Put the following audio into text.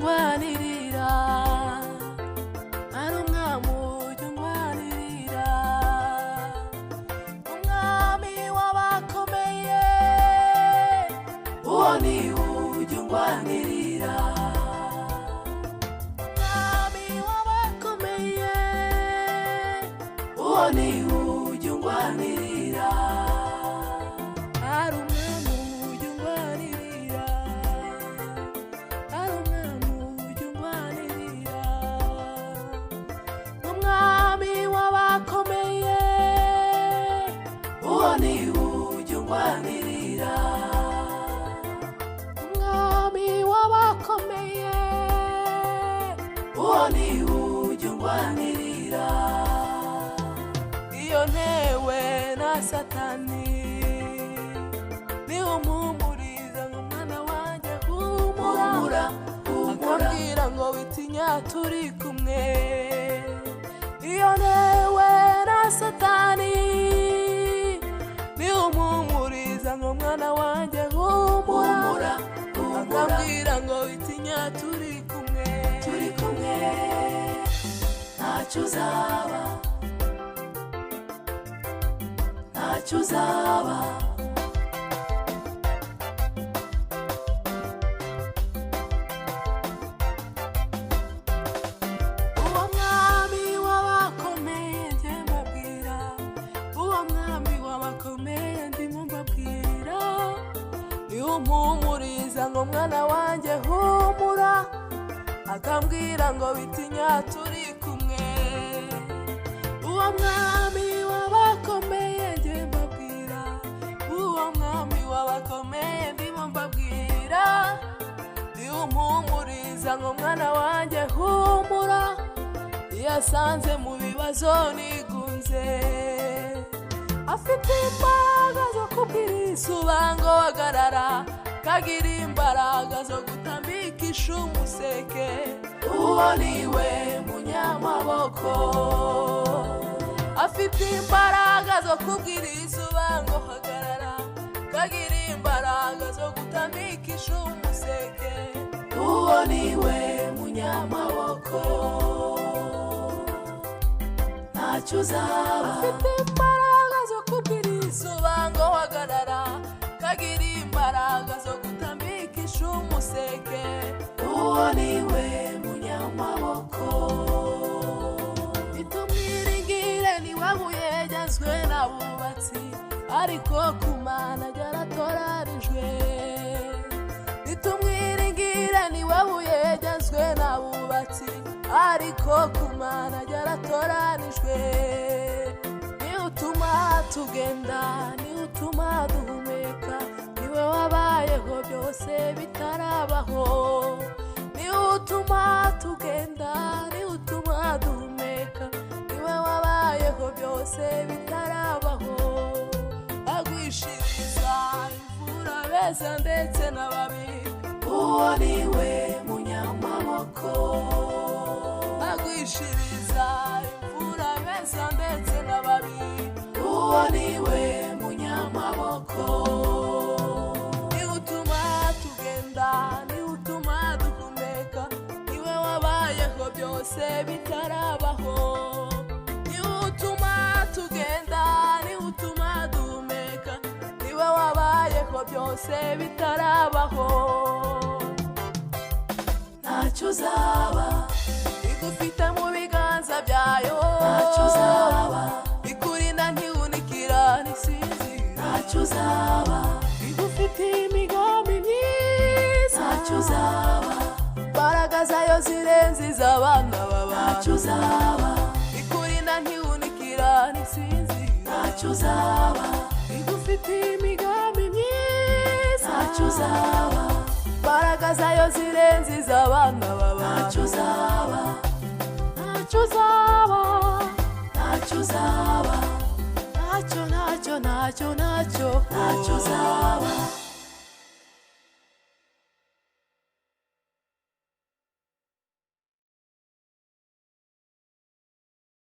ungwanirira, ari umwami ujya ungwanirira, umwami w'abakomeye, uwo ni ujya ungwanirira, umwami w'abakomeye, uwo ni ujya ungwanirira, ari umwami ujya ungwanirira, ari umwami ujya ungwanirira, umwami w'abakomeye, uwo ni ujya ungwanirira, umwami w'abakomeye, uwo ni ujya ungwanirira. Iyo ntewe na Satani ni umumpumuriza ngo mwana wanjye humura, akambwira ngo witinya turi kumwe. Iyo ntewe na Satani ni umumpumuriza ngo mwana wanjye humura, akambwira ngo witinya turi kumwe, ntacyo uzaba, ntacyo uzaba. Uwo mwami w'abakomeye njye mbabwira, uwo mwami w'abakomeye ndimo mbabwira, ni umumpumuriza ngo mwana wanjye humura, akambwira ngo witinya turi kumwe. Uwo mwami w'abakomeye njye mbabwira, uwo mwami w'abakomeye ndimo mbabwira, ni umumpumuriza ngo mwana wanjye humura, iyo asanze mu bibazo nigunze, afite imbaraga zo kubwiriza ubango hagarara, kagira imbaraga zo gutambikisha umuseke, uwo ni we munyamaboko, afite imbaraga zo kubwiriza ubango hagarara, kagira imbaraga zo gutambikisha umuseke, uwo ni we munyamaboko, ntacyo uzaba, afite imbaraga zo kubwiriza ubango hagarara, kagira imbaraga zo gutambikisha umuseke, uwo ni we munyamaboko. Nitumwiringire ni we buye ryazwe n'abubatsi, ariko ku Mana ryaratoranijwe. Nitumwiringire ni we buye ryazwe n'abubatsi, ariko ku Mana ryaratoranijwe. Ni utuma tugenda, ni utuma duhumeka, ni we wabayeho byose bitarabaho. Ni utuma tugenda, ni utuma duhumeka, ni we wabayeho byose bitarabaho. Agwishiriza imvura beza ndetse n'ababi, uwo ni we munyamaboko. Agwishiriza imvura beza ndetse n'ababi, uwo ni we munyamaboko. Ni utuma tugenda, ni utuma duhumeka, ni we wabayeho byose bitarabaho. Ni utuma tugenda, ni utuma duhumeka, ni we wabayeho byose bitarabaho. Ntacyo uzaba, igufite mu biganza byayo, ntacyo uzaba, ikurinda ntiwunikira ntisinzira, ntacyo uzaba, igufite imigambi myiza, ntacyo uzaba, imbaraga zayo zirenze iz'abana b'abantu, ntacyo uzaba, ikurinda ntiwunikira ntisinzira, ntacyo uzaba, igufite imigambi myiza, ntacyo uzaba, imbaraga zayo zirenze iz'abana b'abantu, ntacyo uzaba, ntacyo uzaba, ntacyo uzaba, ntacyo uzaba.